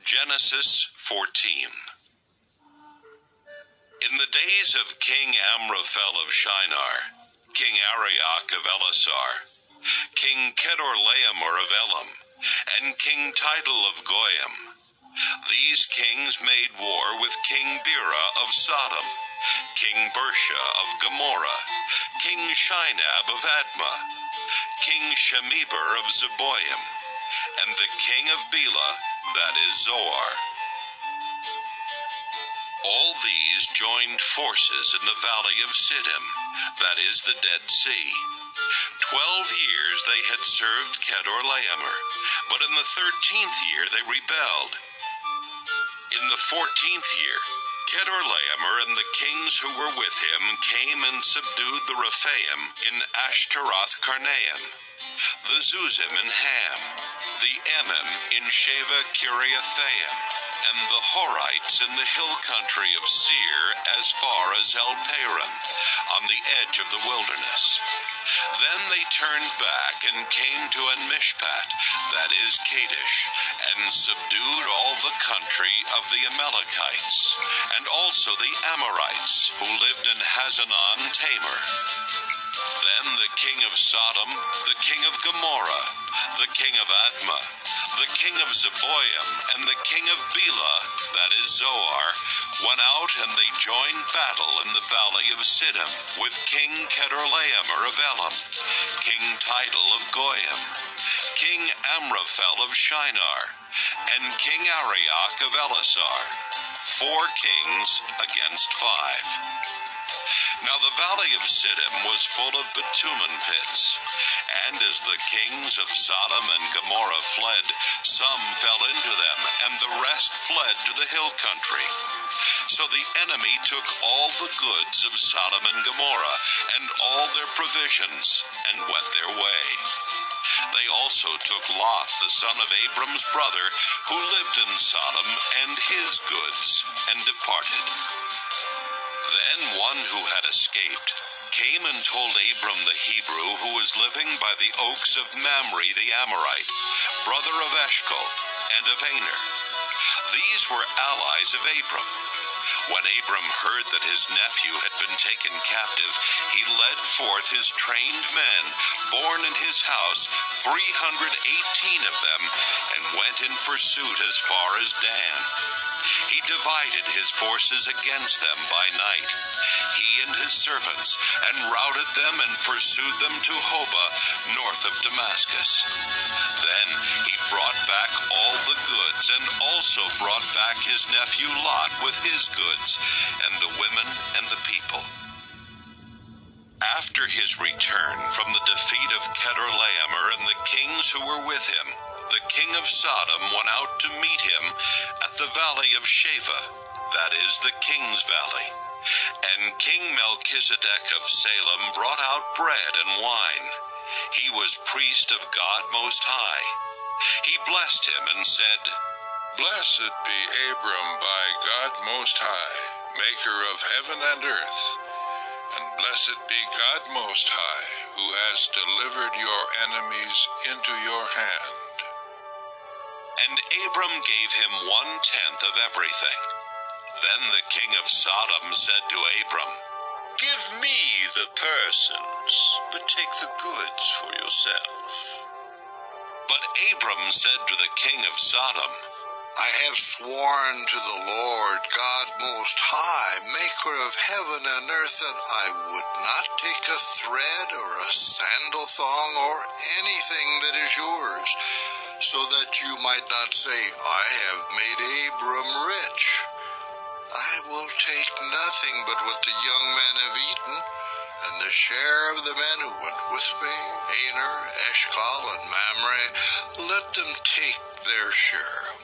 Genesis 14. In the days of King Amraphel of Shinar, King Arioch of Elasar, King Kedorlaomer of Elam, and King Tidal of Goyim, these kings made war with King Bera of Sodom, King Bersha of Gomorrah, King Shinab of Admah, King Shemeber of Zeboim, and the king of Bela, that is Zoar. All these joined forces in the valley of Siddim, that is the Dead Sea. 12 years they had served Kedorlaomer, but in the 13th year they rebelled. In the 14th year, Kedorlaomer and the kings who were with him came and subdued the Rephaim in Ashtaroth Karnaim, the Zuzim in Ham, the Emim in Sheva Kiriathaim, and the Horites in the hill country of Seir as far as El Paran, on the edge of the wilderness. Then they turned back and came to En-Mishpat, that is Kadesh, and subdued all the country of the Amalekites, and also the Amorites, who lived in Hazanon Tamar. Then the king of Sodom, the king of Gomorrah, the king of Admah, the king of Zeboim, and the king of Bela, that is Zoar, went out and they joined battle in the valley of Siddim with King Kedorlaomer of Elam, King Tidal of Goyim, King Amraphel of Shinar, and King Arioch of Elasar, 4 kings against 5. Now the valley of Siddim was full of bitumen pits, and as the kings of Sodom and Gomorrah fled, some fell into them, and the rest fled to the hill country. So the enemy took all the goods of Sodom and Gomorrah, and all their provisions, and went their way. They also took Lot, the son of Abram's brother, who lived in Sodom, and his goods, and departed. Then one who had escaped came and told Abram the Hebrew, who was living by the oaks of Mamre the Amorite, brother of Eshcol and of Aner. These were allies of Abram. When Abram heard that his nephew had been taken captive, he led forth his trained men, born in his house, 318 of them, and went in pursuit as far as Dan. He divided his forces against them by night, he and his servants, and routed them and pursued them to Hobah, north of Damascus. Then he brought back all the goods, and also brought back his nephew Lot with his goods, and the women and the people. After his return from the defeat of Kedorlaomer and the kings who were with him, the king of Sodom went out to meet him at the valley of Sheva, that is the king's valley. And King Melchizedek of Salem brought out bread and wine. He was priest of God Most High. He blessed him and said, "Blessed be Abram by God Most High, maker of heaven and earth, and blessed be God Most High, who has delivered your enemies into your hand." And Abram gave him 1/10 of everything. Then the king of Sodom said to Abram, "Give me the persons, but take the goods for yourself." But Abram said to the king of Sodom, "I have sworn to the Lord God Most High, maker of heaven and earth, that I would not take a thread or a sandal thong or anything that is yours, so that you might not say, 'I have made Abram rich.' I will take nothing but what the young men have eaten, and the share of the men who went with me, Aner, Eshcol, and Mamre, let them take their share."